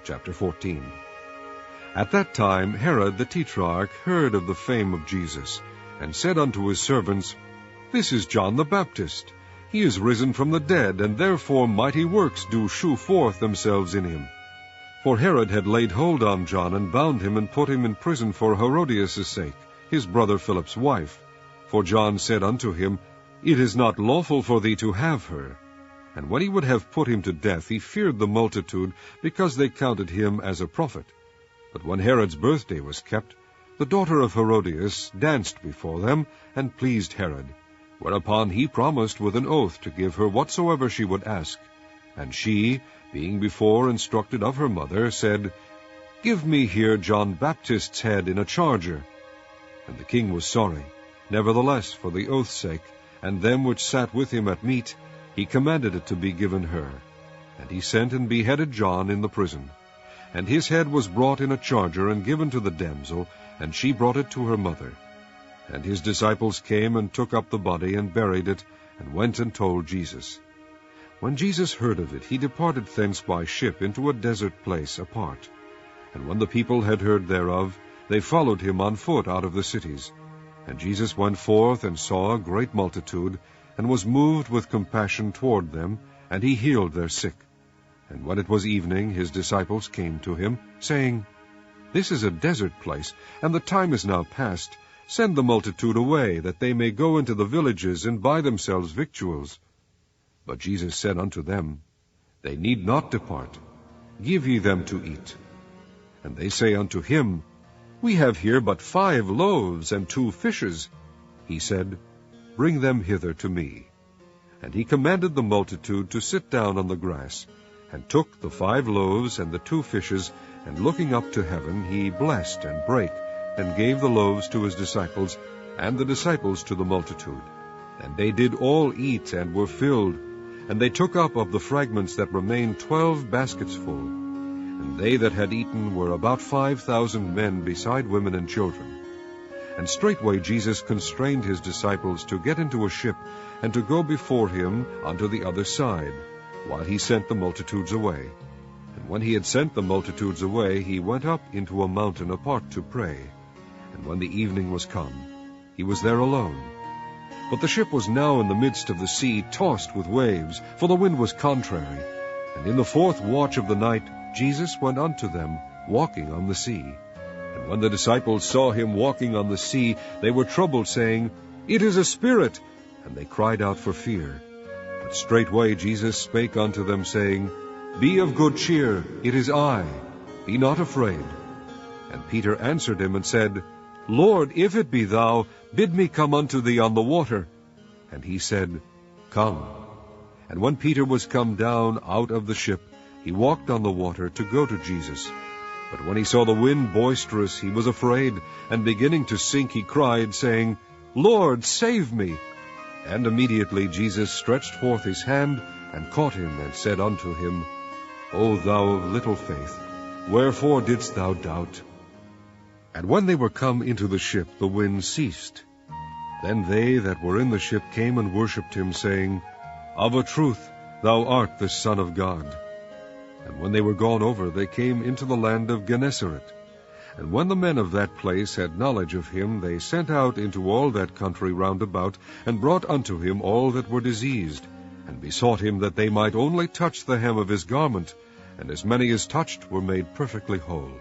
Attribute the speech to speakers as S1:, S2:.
S1: Chapter 14. At that time Herod the Tetrarch heard of the fame of Jesus, and said unto his servants, This is John the Baptist. He is risen from the dead, and therefore mighty works do shew forth themselves in him. For Herod had laid hold on John, and bound him, and put him in prison for Herodias' sake, his brother Philip's wife. For John said unto him, It is not lawful for thee to have her. And when he would have put him to death, he feared the multitude, because they counted him as a prophet. But when Herod's birthday was kept, the daughter of Herodias danced before them, and pleased Herod. Whereupon he promised with an oath to give her whatsoever she would ask. And she, being before instructed of her mother, said, Give me here John Baptist's head in a charger. And the king was sorry. Nevertheless, for the oath's sake, and them which sat with him at meat, he commanded it to be given her. And he sent and beheaded John in the prison. And his head was brought in a charger, and given to the damsel, and she brought it to her mother. And his disciples came and took up the body, and buried it, and went and told Jesus. When Jesus heard of it, he departed thence by ship into a desert place apart. And when the people had heard thereof, they followed him on foot out of the cities. And Jesus went forth, and saw a great multitude, and was moved with compassion toward them, and he healed their sick. And when it was evening, his disciples came to him, saying, This is a desert place, and the time is now past. Send the multitude away, that they may go into the villages, and buy themselves victuals. But Jesus said unto them, They need not depart. Give ye them to eat. And they say unto him, We have here but 5 loaves and 2 fishes. He said, Bring them hither to me. And he commanded the multitude to sit down on the grass, and took the 5 loaves and the 2 fishes, and looking up to heaven, he blessed and brake, and gave the loaves to his disciples, and the disciples to the multitude. And they did all eat, and were filled. And they took up of the fragments that remained 12 baskets full. And they that had eaten were about 5,000 men, beside women and children. And straightway Jesus constrained his disciples to get into a ship, and to go before him unto the other side, while he sent the multitudes away. And when he had sent the multitudes away, he went up into a mountain apart to pray. And when the evening was come, he was there alone. But the ship was now in the midst of the sea, tossed with waves, for the wind was contrary. And in the 4th watch of the night Jesus went unto them, walking on the sea. And when the disciples saw him walking on the sea, they were troubled, saying, It is a spirit! And they cried out for fear. But straightway Jesus spake unto them, saying, Be of good cheer, it is I. Be not afraid. And Peter answered him and said, Lord, if it be thou, bid me come unto thee on the water. And he said, Come. And when Peter was come down out of the ship, he walked on the water to go to Jesus. But when he saw the wind boisterous, he was afraid, and beginning to sink, he cried, saying, Lord, save me. And immediately Jesus stretched forth his hand, and caught him, and said unto him, O thou of little faith, wherefore didst thou doubt? And when they were come into the ship, the wind ceased. Then they that were in the ship came and worshipped him, saying, Of a truth thou art the Son of God. And when they were gone over, they came into the land of Gennesaret. And when the men of that place had knowledge of him, they sent out into all that country round about, and brought unto him all that were diseased, and besought him that they might only touch the hem of his garment, and as many as touched were made perfectly whole.